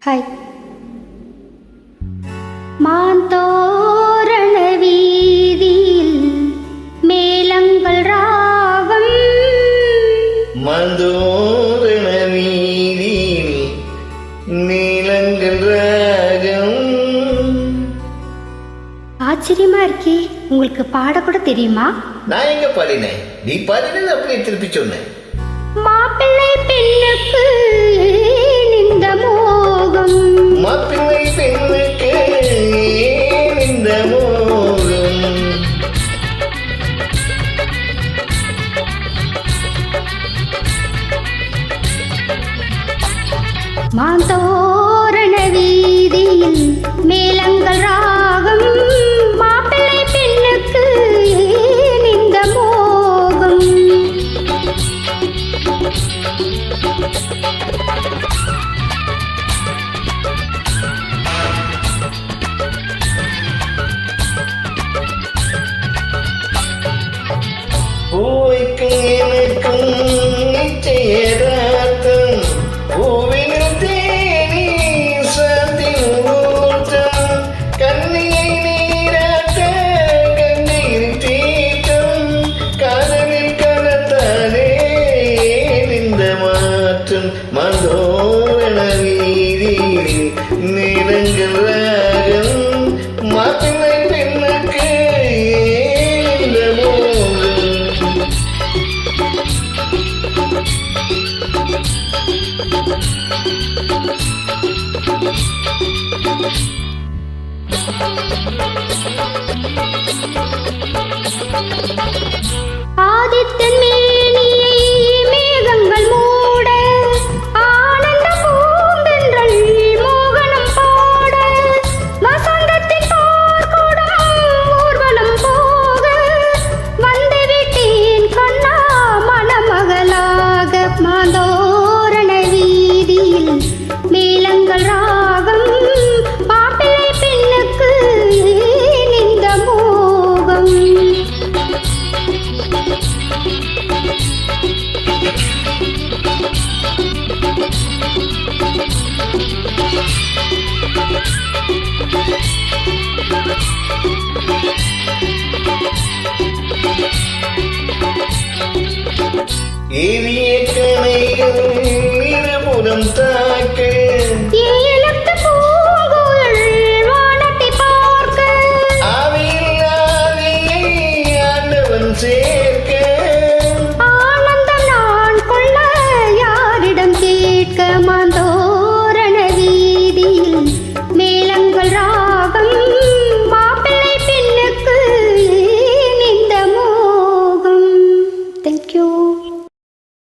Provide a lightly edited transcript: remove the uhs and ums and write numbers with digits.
Hi. மாந்தோரண வீதியில் மேளங்கள் ராகம், மாந்தோரண வீதியில் மேளங்கள் ராகம். ஆச்சரியமா இருக்கே, உங்களுக்கு பாடக்கூட தெரியுமா? நான் எங்க பாடினேன்? நீ பாடினது அப்படியே திருப்பி சொன்னேன். மாப்பிள்ளை பெண்ணுக்கு இந்த மோகம், மாப்பிள்ளை பெண்ணுக்கு இந்த மோகம். மாந்தோரண வீதியில் மேளங்கள் ராகம், மாப்பிள்ளை பெண்ணுக்கு இந்த மோகம். பூவைக்கும் எனக்கும் நிச்சயதார்த்தம், பூவினில் தேனி சாந்தி முகூர்த்தம், கண்ணியை நீராட்ட கண்ணீர் தீட்டம், காதலில் கலத்தானே இந்த மாற்றம். மந்தோரண வீதியில் மேளங்கள் ராகம், மாப்பிள்ளை பெண்ணுக்கு இந்த மோகம். ஆதித்தன் மேனியை மேகங்கள் மூட, ஆனந்த பூந்தென்றல் மோகனம் பாட, வசந்தத்தின் போர்க்குடம் ஊர்வலம் போக, வந்துவிட்டேன் கண்ணா மணமகளாக. மாந்தோரண வீதியில் மேளங்கள் ராகம், மாப்பிள்ளை பெண்ணுக்கு இந்த மோகம். ஏவி